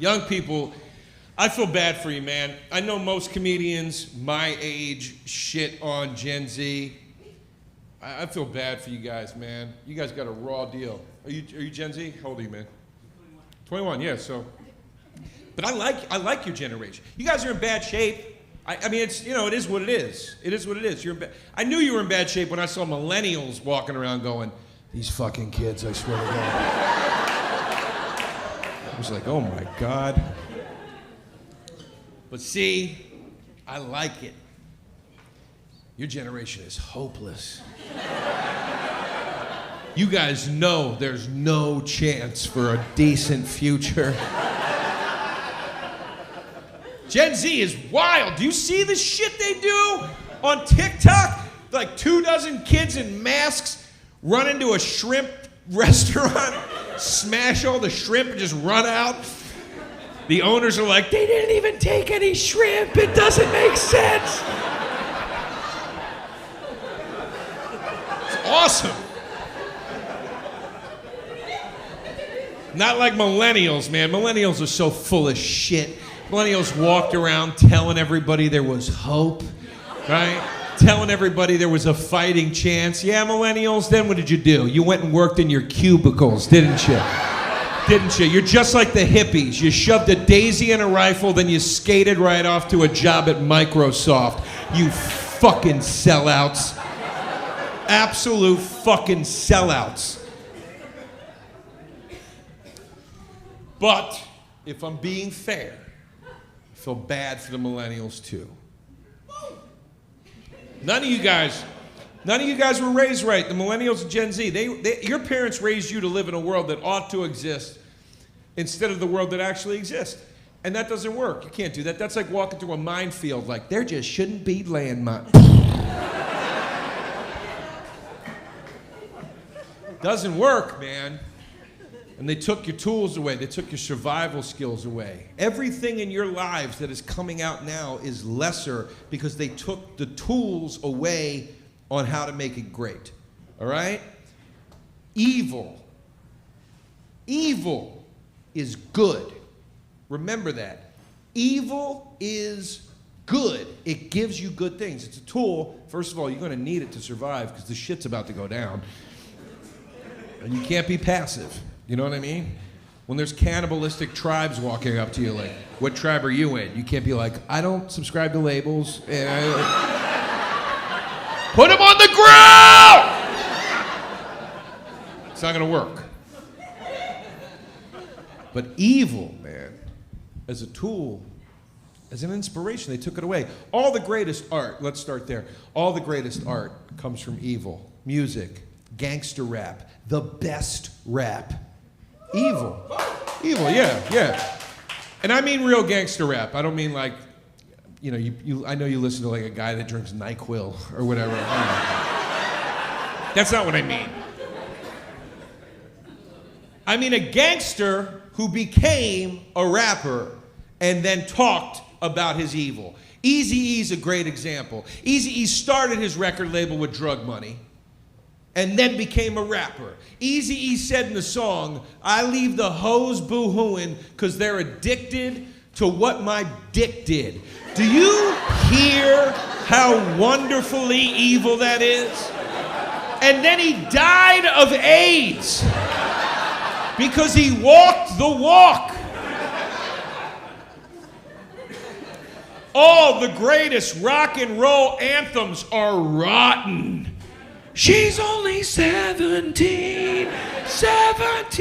young people, I feel bad for you, man. I know most comedians my age shit on Gen Z. I feel bad for you guys, man. You guys got a raw deal. Are you Gen Z? How old are you, man? 21, yeah, so. But I like your generation. You guys are in bad shape. I mean, it's, you know, it is what it is. It is what it is. I knew you were in bad shape when I saw millennials walking around going, these fucking kids, I swear to God. I was like, oh my God. But see, I like it. Your generation is hopeless. You guys know there's no chance for a decent future. Gen Z is wild. Do you see the shit they do on TikTok? Like 24 kids in masks run into a shrimp restaurant, smash all the shrimp and just run out. The owners are like, they didn't even take any shrimp. It doesn't make sense. It's awesome. Not like millennials, man. Millennials are so full of shit. Millennials walked around telling everybody there was hope, right? Telling everybody there was a fighting chance. Yeah, millennials, then what did you do? You went and worked in your cubicles, didn't you? Didn't you? You're just like the hippies. You shoved a daisy in a rifle, then you skated right off to a job at Microsoft. You fucking sellouts. Absolute fucking sellouts. But if I'm being fair, I feel bad for the millennials too. None of you guys were raised right. The millennials and Gen Z, your parents raised you to live in a world that ought to exist instead of the world that actually exists. And that doesn't work. You can't do that. That's like walking through a minefield. Like, there just shouldn't be landmines. Doesn't work, man. And they took your tools away. They took your survival skills away. Everything in your lives that is coming out now is lesser because they took the tools away on how to make it great. All right? Evil is good. Remember that. Evil is good. It gives you good things. It's a tool. First of all, you're going to need it to survive because the shit's about to go down. And you can't be passive. You know what I mean? When there's cannibalistic tribes walking up to you like, what tribe are you in? You can't be like, I don't subscribe to labels. Put him on the ground! It's not gonna work. But evil, man, as a tool, as an inspiration, they took it away. All the greatest art, let's start there. All the greatest art comes from evil. Music, gangster rap, the best rap. Evil, yeah. And I mean real gangster rap. I don't mean like, you know, I know you listen to like a guy that drinks NyQuil or whatever. That's not what I mean. I mean a gangster who became a rapper and then talked about his evil. Eazy-E's a great example. Eazy-E started his record label with drug money and then became a rapper. Eazy-E said in the song, I leave the hoes boo-hooing because they're addicted to what my dick did. Do you hear how wonderfully evil that is? And then he died of AIDS because he walked the walk. All the greatest rock and roll anthems are rotten. She's only 17.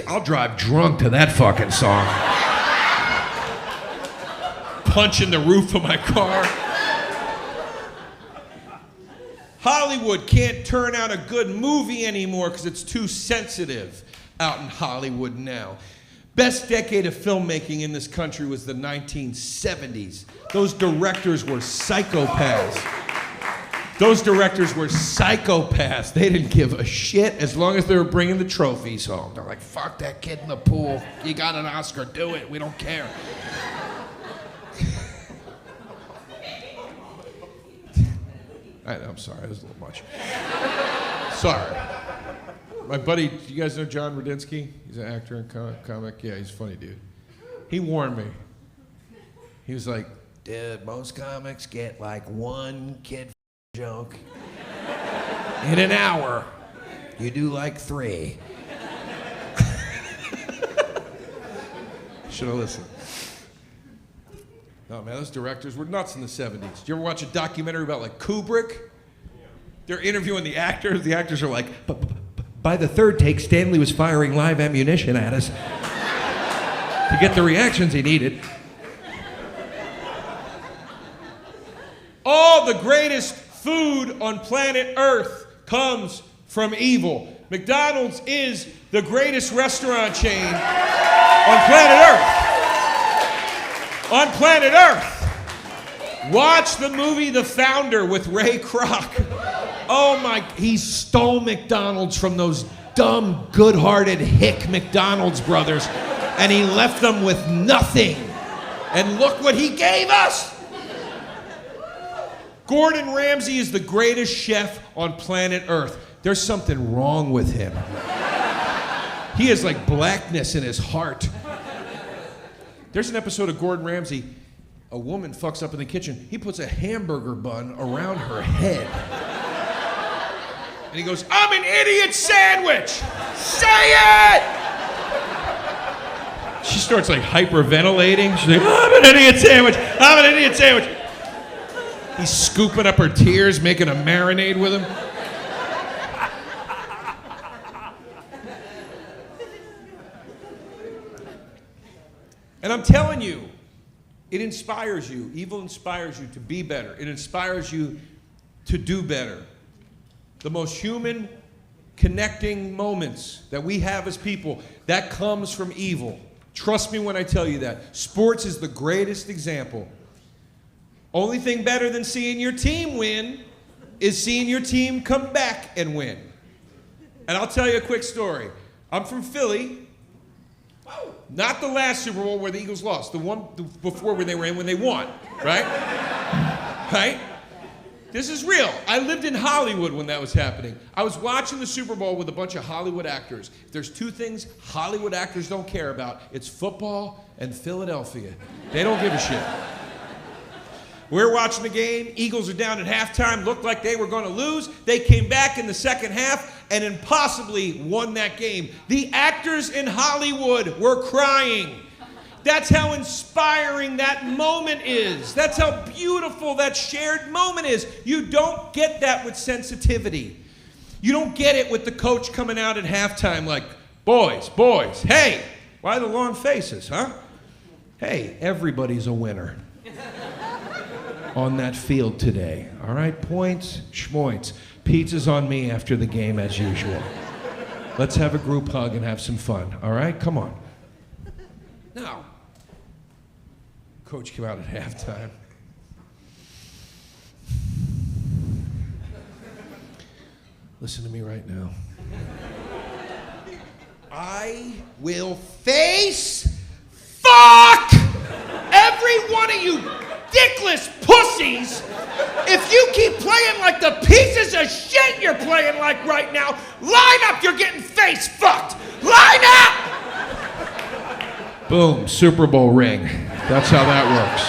I'll drive drunk to that fucking song. Punching the roof of my car. Hollywood can't turn out a good movie anymore because it's too sensitive out in Hollywood now. Best decade of filmmaking in this country was the 1970s. Those directors were psychopaths. They didn't give a shit as long as they were bringing the trophies home. They're like, fuck that kid in the pool. You got an Oscar, do it. We don't care. I'm sorry, that was a little much. Sorry. My buddy, you guys know John Radinsky? He's an actor and comic. Yeah, he's a funny dude. He warned me. He was like, dude, most comics get like one kid joke in an hour. You do like 3. Should have listened. No, man, those directors were nuts in the 70s. Did you ever watch a documentary about like Kubrick? They're interviewing the actors. The actors are like, by the third take, Stanley was firing live ammunition at us to get the reactions he needed. All the greatest food on planet Earth comes from evil. McDonald's is the greatest restaurant chain on planet Earth. On planet Earth. Watch the movie The Founder with Ray Kroc. Oh my, he stole McDonald's from those dumb, good-hearted hick McDonald's brothers, and he left them with nothing. And look what he gave us. Gordon Ramsay is the greatest chef on planet Earth. There's something wrong with him. He has like blackness in his heart. There's an episode of Gordon Ramsay, a woman fucks up in the kitchen. He puts a hamburger bun around her head. And he goes, I'm an idiot sandwich! Say it! She starts like hyperventilating. She's like, I'm an idiot sandwich! I'm an idiot sandwich! He's scooping up her tears, making a marinade with him. And I'm telling you, it inspires you. Evil inspires you to be better. It inspires you to do better. The most human connecting moments that we have as people, that comes from evil. Trust me when I tell you that. Sports is the greatest example. Only thing better than seeing your team win is seeing your team come back and win. And I'll tell you a quick story. I'm from Philly. Not the last Super Bowl where the Eagles lost. The one before where they were in when they won, right? Right? This is real. I lived in Hollywood when that was happening. I was watching the Super Bowl with a bunch of Hollywood actors. If there's 2 things Hollywood actors don't care about, it's football and Philadelphia. They don't give a shit. We're watching the game. Eagles are down at halftime. Looked like they were going to lose. They came back in the second half and impossibly won that game. The actors in Hollywood were crying. That's how inspiring that moment is. That's how beautiful that shared moment is. You don't get that with sensitivity. You don't get it with the coach coming out at halftime like, boys, hey, why the long faces, huh? Hey, everybody's a winner on that field today. All right, points, schmoints. Pizza's on me after the game as usual. Let's have a group hug and have some fun, all right? Come on. Now, coach came out at halftime. Listen to me right now. I will face fuck every one of you dickless pussies if you keep playing like the pieces of shit you're playing like right now. Line up, you're getting face fucked. Line up! Boom, Super Bowl ring. That's how that works.